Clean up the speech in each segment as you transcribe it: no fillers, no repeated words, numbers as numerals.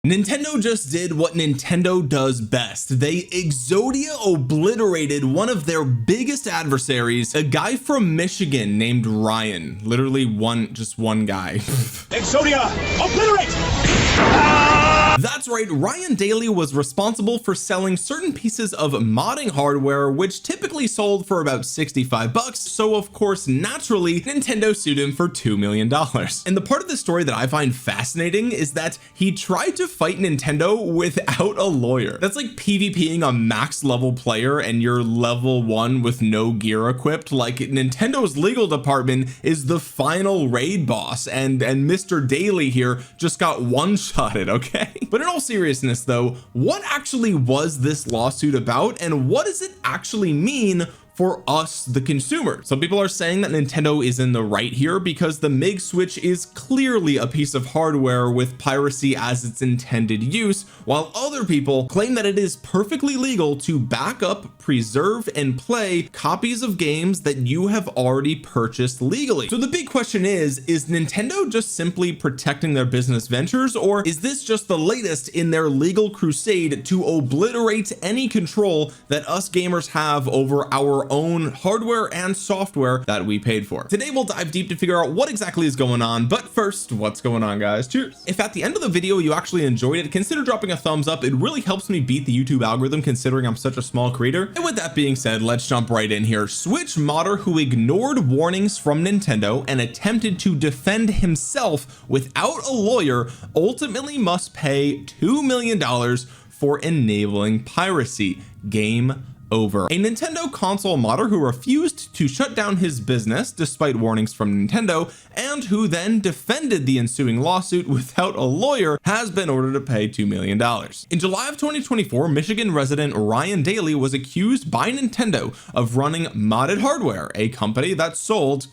Nintendo just did what Nintendo does best. They Exodia obliterated one of their biggest adversaries, a guy from Michigan named Ryan. Literally just one guy. Exodia, obliterate! That's right, Ryan Daly was responsible for selling certain pieces of modding hardware which typically sold for about 65 bucks, so of course naturally Nintendo sued him for $2 million. And the part of the story that I find fascinating is that he tried to fight Nintendo without a lawyer. That's like PvPing a max level player and you're level 1 with no gear equipped. Like, Nintendo's legal department is the final raid boss, and Mr. Daly here just got one-shotted, okay? But in all seriousness though, what actually was this lawsuit about, and what does it actually mean for us, the consumer? Some people are saying that Nintendo is in the right here because the MIG switch is clearly a piece of hardware with piracy as its intended use, while other people claim that it is perfectly legal to back up, preserve, and play copies of games that you have already purchased legally. So the big question is Nintendo just simply protecting their business ventures, or is this just the latest in their legal crusade to obliterate any control that us gamers have over our own hardware and software that we paid for? Today we'll dive deep to figure out what exactly is going on, but first, what's going on, guys? Cheers. If at the end of the video you actually enjoyed it, consider dropping a thumbs up. It really helps me beat the YouTube algorithm considering I'm such a small creator. And with that being said, let's jump right in here. Switch modder who ignored warnings from Nintendo and attempted to defend himself without a lawyer ultimately must pay $2 million for enabling piracy. Game over. A Nintendo console modder who refused to shut down his business despite warnings from Nintendo, and who then defended the ensuing lawsuit without a lawyer, has been ordered to pay $2 million. In July of 2024, Michigan resident Ryan Daly was accused by Nintendo of running Modded Hardware, a company that sold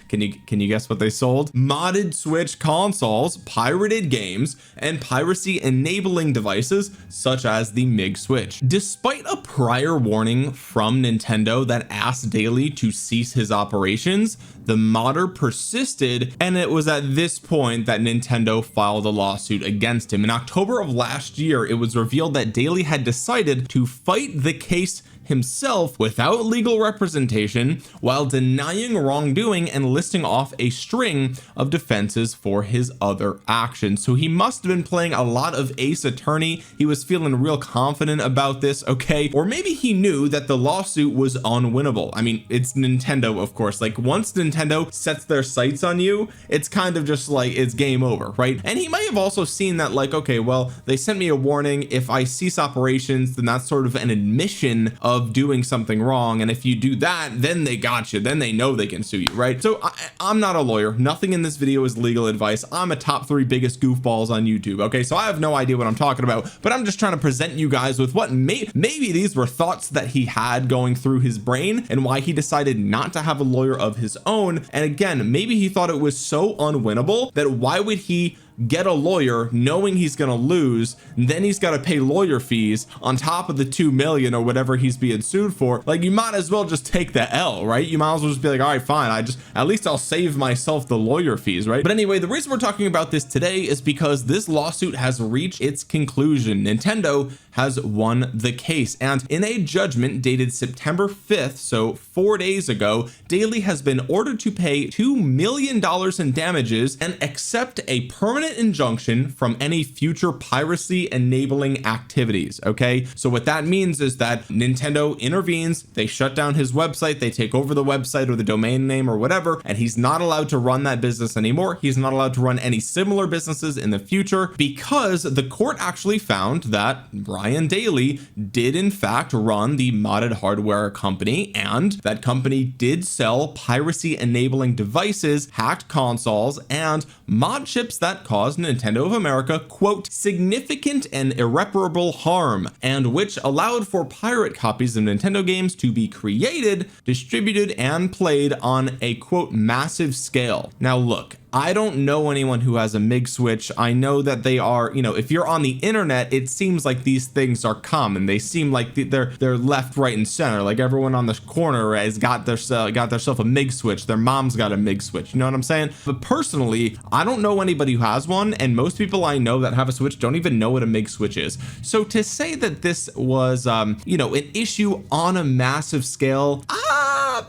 can you guess what they sold? Modded Switch consoles, pirated games, and piracy enabling devices such as the MIG switch. Despite a prior warning from Nintendo that asked Daly to cease his operations, the modder persisted, and it was at this point that Nintendo filed a lawsuit against him. In October of last year, it was revealed that Daly had decided to fight the case himself without legal representation, while denying wrongdoing and listing off a string of defenses for his other actions. So he must have been playing a lot of ace attorney. He was feeling real confident about this, okay? Or maybe he knew that the lawsuit was unwinnable. I mean, it's Nintendo, of course. Like, once Nintendo sets their sights on you, it's kind of just like it's game over, right? And he might have also seen that, like, okay, well, they sent me a warning. If I cease operations, then that's sort of an admission of doing something wrong, and if you do that, then they got you, then they know they can sue you, right? So I'm not a lawyer. Nothing in this video is legal advice. I'm a top 3 biggest goofballs on YouTube, okay? So I have no idea what I'm talking about, but I'm just trying to present you guys with what maybe these were thoughts that he had going through his brain, and why he decided not to have a lawyer of his own. And again, maybe he thought it was so unwinnable that why would he get a lawyer knowing he's going to lose, and then he's got to pay lawyer fees on top of the 2 million or whatever he's being sued for? Like, you might as well just take the L, right? You might as well just be like, all right, fine, at least I'll save myself the lawyer fees, right? But anyway, the reason we're talking about this today is because this lawsuit has reached its conclusion. Nintendo has won the case, and in a judgment dated September 5th, so 4 days ago, Daly has been ordered to pay $2 million in damages and accept a permanent injunction from any future piracy enabling activities. Okay, so what that means is that Nintendo intervenes, they shut down his website, they take over the website or the domain name or whatever, and he's not allowed to run that business anymore. He's not allowed to run any similar businesses in the future, because the court actually found that Ryan Daly did in fact run the Modded Hardware company, and that company did sell piracy enabling devices, hacked consoles, and mod chips that caused Nintendo of America, quote, significant and irreparable harm, and which allowed for pirate copies of Nintendo games to be created, distributed, and played on a, quote, massive scale. Now look, I don't know anyone who has a MIG switch. I know that they are, you know, if you're on the internet, it seems like these things are common. They seem like they're left, right, and center. Like everyone on the corner has got themselves a MIG switch. Their mom's got a MIG switch. You know what I'm saying? But personally, I don't know anybody who has one, and most people I know that have a switch don't even know what a MIG switch is. So to say that this was, you know, an issue on a massive scale,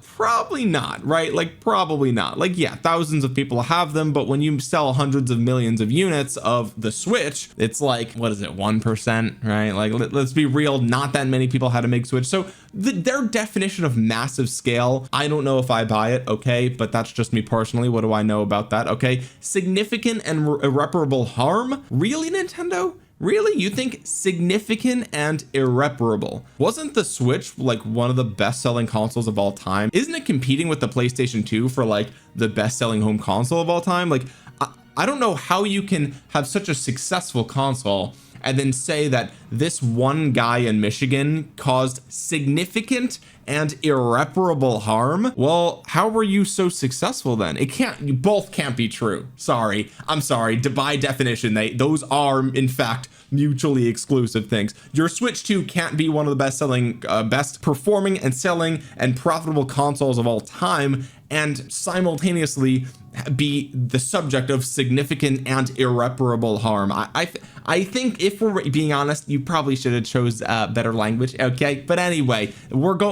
probably not, right? Like probably not. Like, yeah, thousands of people have them, but when you sell hundreds of millions of units of the switch, it's like, what is it, 1%, right? Like let's be real, not that many people had a MIG switch. So their definition of massive scale, I don't know if I buy it, okay, but that's just me personally. What do I know about that? Okay, significant and irreparable harm, really, Nintendo? Really? You think significant and irreparable? Wasn't the Switch like one of the best-selling consoles of all time? Isn't it competing with the PlayStation 2 for like the best-selling home console of all time? Like I don't know how you can have such a successful console and then say that this one guy in Michigan caused significant and irreparable harm. Well, how were you so successful then? You both can't be true. I'm sorry, by definition, those are in fact mutually exclusive things. Your Switch 2 can't be one of the best performing and selling and profitable consoles of all time and simultaneously be the subject of significant and irreparable harm. I think if we're being honest, you probably should have chose better language. Okay, but anyway,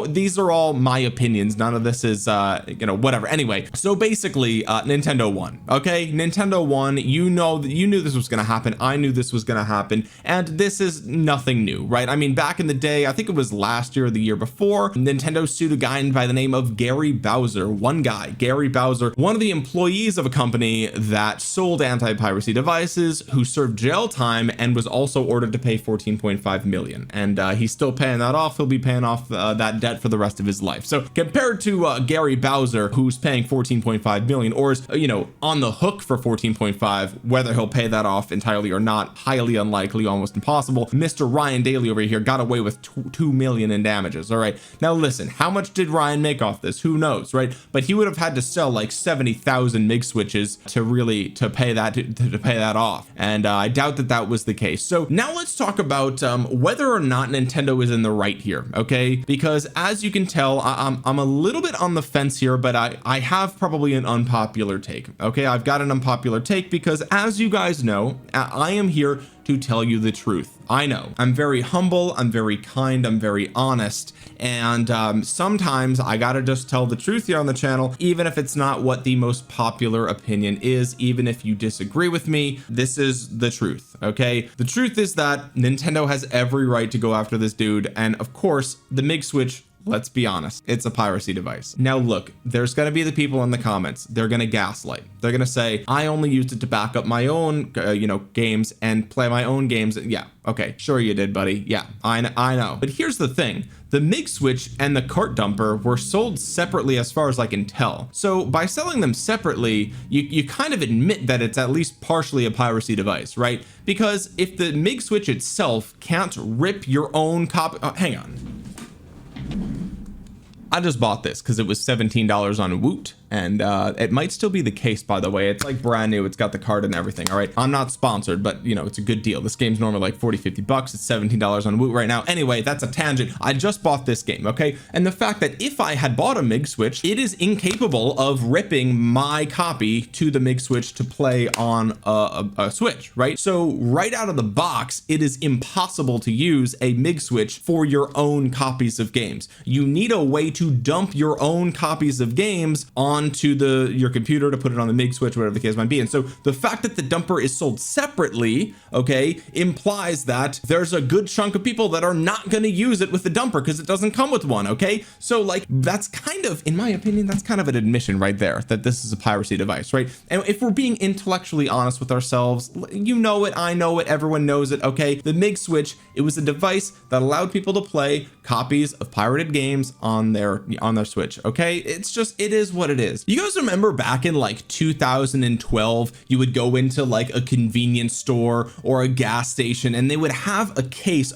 these are all my opinions. None of this is you know, whatever. Anyway, so basically Nintendo won. Okay, Nintendo won. You knew this was gonna happen. I knew this was gonna happen, and this is nothing new, right? I mean, back in the day, I think it was last year or the year before, Nintendo sued a guy by the name of Gary Bowser. Gary Bowser, one of the employees of a company that sold anti-piracy devices, who served jail time and was also ordered to pay 14.5 million, and he's still paying that off. He'll be paying off that debt for the rest of his life. So compared to Gary Bowser, who's paying 14.5 million, or is, you know, on the hook for 14.5, whether he'll pay that off entirely or not, highly unlikely, almost impossible, Mr. Ryan Daly over here got away with 2 million in damages. All right, now listen, how much did Ryan make off this? Who knows, right? But he would have had to sell like 70,000 MIG switches to pay that off, and I doubt that was the case. So now let's talk about whether or not Nintendo is in the right here, okay? Because as you can tell, I'm a little bit on the fence here, but I have probably an unpopular take. Okay, I've got an unpopular take because, as you guys know, I am here to tell you the truth. I know I'm very humble, I'm very kind, I'm very honest, and sometimes I gotta just tell the truth here on the channel, even if it's not what the most popular opinion is. Even if you disagree with me, this is the truth. Okay, the truth is that Nintendo has every right to go after this dude, and of course the MIG switch, let's be honest, it's a piracy device. Now look, there's going to be the people in the comments, they're going to gaslight. They're going to say, I only used it to back up my own you know, games and play my own games. Yeah, okay, sure you did, buddy. Yeah, I know. But here's the thing, the MIG switch and the cart dumper were sold separately as far as I can tell. So by selling them separately, you kind of admit that it's at least partially a piracy device, right? Because if the MIG switch itself can't rip your own copy, hang on, I just bought this because it was $17 on Woot, and it might still be the case, by the way. It's like brand new, it's got the card and everything. All right, I'm not sponsored, but you know, it's a good deal. This game's normally like 40-50 bucks. It's $17 on Woot right now. Anyway, that's a tangent. I just bought this game, okay? And the fact that if I had bought a MIG switch, it is incapable of ripping my copy to the MIG switch to play on a switch, right? So right out of the box, it is impossible to use a MIG switch for your own copies of games. You need a way to dump your own copies of games onto your computer to put it on the MIG switch, whatever the case might be. And so the fact that the dumper is sold separately, okay, implies that there's a good chunk of people that are not going to use it with the dumper because it doesn't come with one. Okay, so like that's kind of, in my opinion, that's kind of an admission right there that this is a piracy device, right? And if we're being intellectually honest with ourselves, you know it, I know it, everyone knows it. Okay, the MIG switch, it was a device that allowed people to play copies of pirated games on their Switch. Okay, it's just, it is what it is. You guys remember back in like 2012, you would go into like a convenience store or a gas station and they would have a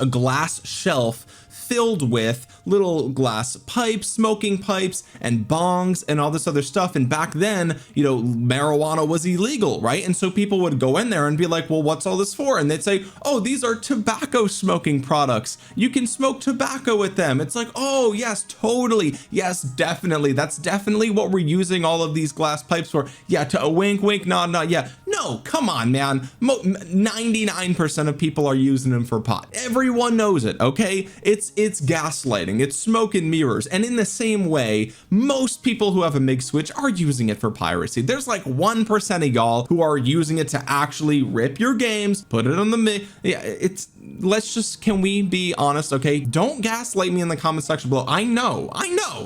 glass shelf filled with little glass pipes, smoking pipes, and bongs and all this other stuff. And back then, you know, marijuana was illegal, right? And so people would go in there and be like, well, what's all this for? And they'd say, oh, these are tobacco smoking products. You can smoke tobacco with them. It's like, oh yes, totally. Yes, definitely. That's definitely what we're using all of these glass pipes for. Yeah, to a wink, wink, nod, nod. Yeah, no, come on, man. 99% of people are using them for pot. Everyone knows it, okay? It's gaslighting. It's smoke and mirrors. And in the same way, most people who have a MIG switch are using it for piracy. There's like 1% of y'all who are using it to actually rip your games, put it on the MIG. Yeah, it's, let's just, can we be honest? Okay, don't gaslight me in the comment section below. I know,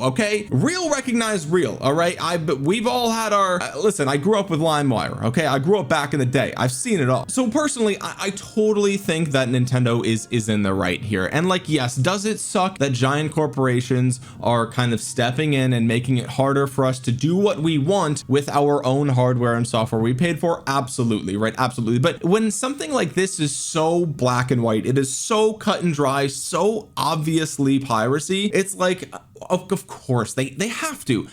okay? Real recognize real, all right? We've all had our, listen, I grew up with LimeWire, okay? I grew up back in the day. I've seen it all. So personally, I totally think that Nintendo is in the right here. And like, yes, does it suck that giant corporations are kind of stepping in and making it harder for us to do what we want with our own hardware and software we paid for? Absolutely, right? Absolutely. But when something like this is so black and white, it is so cut and dry, so obviously piracy, it's like, of course they have to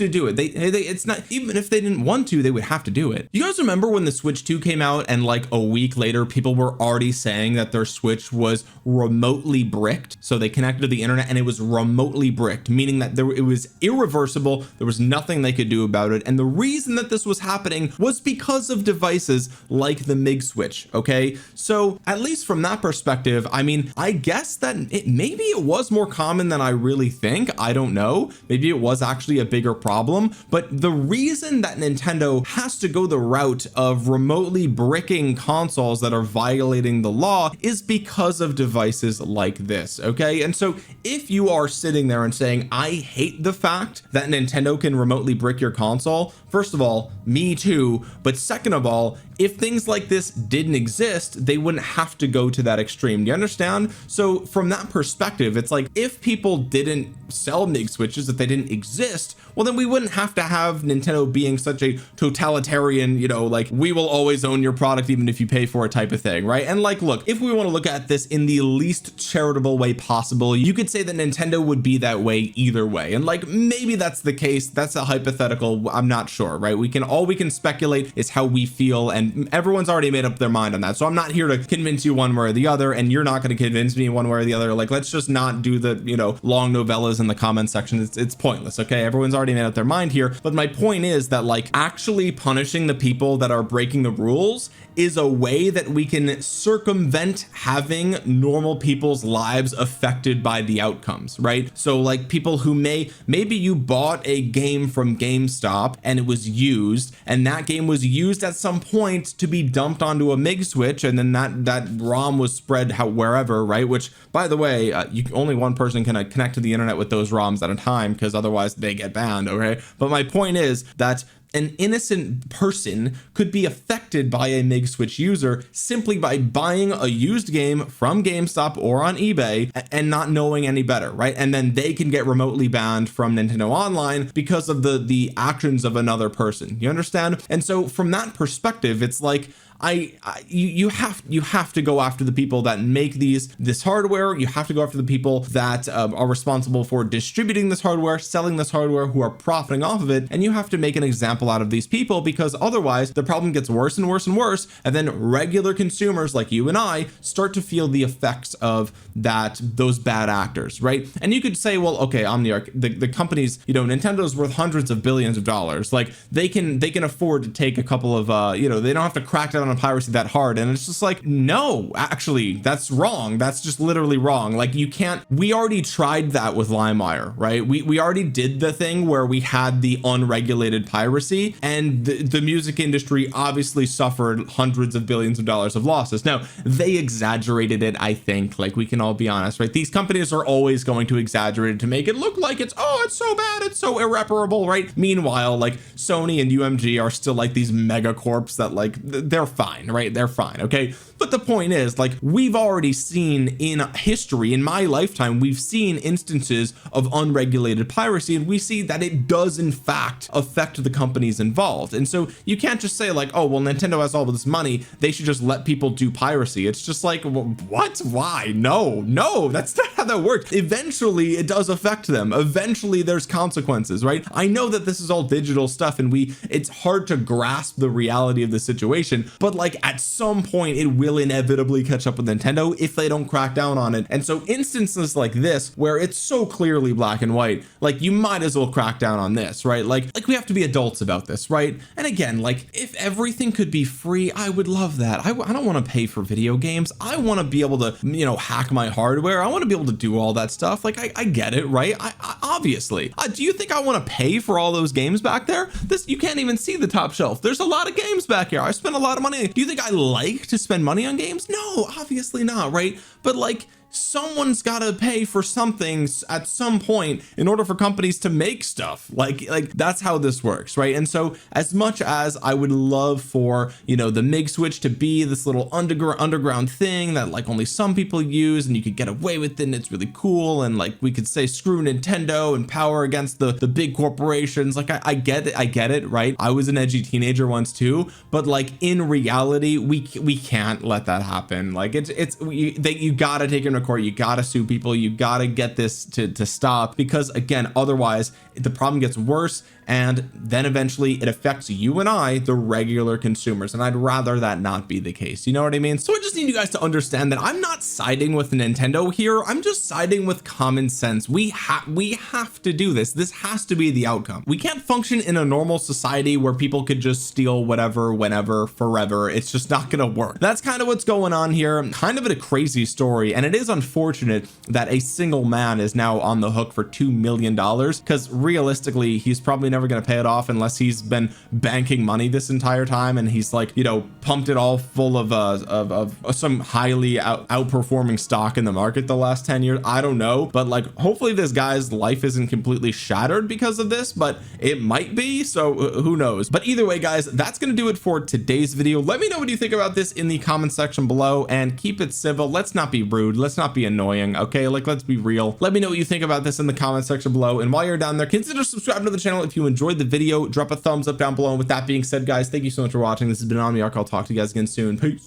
do it. They it's not, even if they didn't want to, they would have to do it. You guys remember when the Switch 2 came out and like a week later people were already saying that their Switch was remotely bricked? So they connected to the internet and it was remotely bricked, meaning that it was irreversible. There was nothing they could do about it. And the reason that this was happening was because of devices like the MIG switch. Okay, so at least from that perspective, I mean, I guess that maybe it was more common than I really think. I don't know, maybe it was actually a bigger problem. But the reason that Nintendo has to go the route of remotely bricking consoles that are violating the law is because of devices like this. Okay, and so if you are sitting there and saying, I hate the fact that Nintendo can remotely brick your console, first of all, me too, but second of all, if things like this didn't exist, they wouldn't have to go to that extreme. Do you understand? So from that perspective, it's like, if people didn't sell MIG switches, if they didn't exist, well, then we wouldn't have to have Nintendo being such a totalitarian, you know, like, we will always own your product even if you pay for it type of thing, right? And like, look, if we want to look at this in the least charitable way possible, you could say that Nintendo would be that way either way. And like, maybe that's the case. That's a hypothetical. I'm not sure, right? All we can speculate is how we feel, and everyone's already made up their mind on that. So I'm not here to convince you one way or the other, and you're not going to convince me one way or the other. Like, let's just not do the, you know, long novellas in the comment section. It's pointless. Okay, everyone's already made up their mind here. But my point is that, like, actually punishing the people that are breaking the rules is a way that we can circumvent having normal people's lives affected by the outcomes, right? So like, people who maybe you bought a game from GameStop and it was used, and that game was used at some point to be dumped onto a MIG switch, and then that ROM was spread wherever, right? Which, by the way, only one person can connect to the internet with those ROMs at a time, because otherwise they get banned. Okay, but my point is that an innocent person could be affected by a MIG switch user simply by buying a used game from GameStop or on eBay and not knowing any better, right? And then they can get remotely banned from Nintendo Online because of the actions of another person. You understand? And so from that perspective, it's like, you have to go after the people that make this hardware. You have to go after the people that are responsible for distributing this hardware, selling this hardware, who are profiting off of it, and you have to make an example out of these people, because otherwise the problem gets worse and worse and worse, and then regular consumers like you and I start to feel the effects of those bad actors, right? And you could say, well, okay, Omniarch, the companies, you know, Nintendo's worth hundreds of billions of dollars, like they can afford to take a couple of you know, they don't have to crack down on piracy that hard. And it's just like, no, actually, that's wrong. That's just literally wrong. Like, you can't, we already tried that with LimeWire, right? We already did the thing where we had the unregulated piracy, and the music industry obviously suffered hundreds of billions of dollars of losses. Now, they exaggerated it, I think, like, we can all be honest, right? These companies are always going to exaggerate it to make it look like it's so bad, it's so irreparable, right? Meanwhile, like, Sony and UMG are still like these mega corps that, like, they're fine, right? They're fine. Okay, but the point is, like, we've already seen in history, in my lifetime, we've seen instances of unregulated piracy, and we see that it does in fact affect the companies involved. And so you can't just say like, oh well, Nintendo has all of this money, they should just let people do piracy. It's just like, well, what? Why? No, that's not how that works. Eventually it does affect them. Eventually there's consequences, right? I know that this is all digital stuff and it's hard to grasp the reality of the situation, but like at some point it will inevitably catch up with Nintendo if they don't crack down on it. And so instances like this where it's so clearly black and white, like you might as well crack down on this, right? Like we have to be adults about this, right? And again, like if everything could be free, I would love that. I don't want to pay for video games. I want to be able to, you know, hack my hardware. I want to be able to do all that stuff. Like I get it, right? I obviously, do you think I want to pay for all those games back there? You can't even see the top shelf. There's a lot of games back here. I spent a lot of money. Do you think I like to spend money on games? No, obviously not, right? But like, someone's got to pay for something at some point in order for companies to make stuff. Like that's how this works, right? And so as much as I would love for, you know, the MIG switch to be this little underground thing that like only some people use and you could get away with it and it's really cool, and like we could say screw Nintendo and power against the big corporations, like I get it, right? I was an edgy teenager once too, but like in reality we can't let that happen. Like you gotta take into court, you gotta sue people, you gotta get this to stop, because again, otherwise the problem gets worse, and then eventually it affects you and I, the regular consumers, and I'd rather that not be the case. You know what I mean? So I just need you guys to understand that I'm not siding with Nintendo here. I'm just siding with common sense. We have to do this. This has to be the outcome. We can't function in a normal society where people could just steal whatever, whenever, forever. It's just not gonna work. That's kind of what's going on here. Kind of a crazy story, and it is unfortunate that a single man is now on the hook for $2 million, because realistically he's probably never going to pay it off unless he's been banking money this entire time and he's like, you know, pumped it all full of some highly outperforming stock in the market the last 10 years. I don't know, but like hopefully this guy's life isn't completely shattered because of this, but it might be, so who knows. But either way guys, that's going to do it for today's video. Let me know what you think about this in the comment section below, and keep it civil. Let's not be rude, let's not be annoying, okay? Like let's be real. Let me know what you think about this in the comment section below, and while you're down there, consider subscribing to the channel if you enjoyed the video. Drop a thumbs up down below, and with that being said guys, thank you so much for watching. This has been Omniarch. I'll talk to you guys again soon. Peace.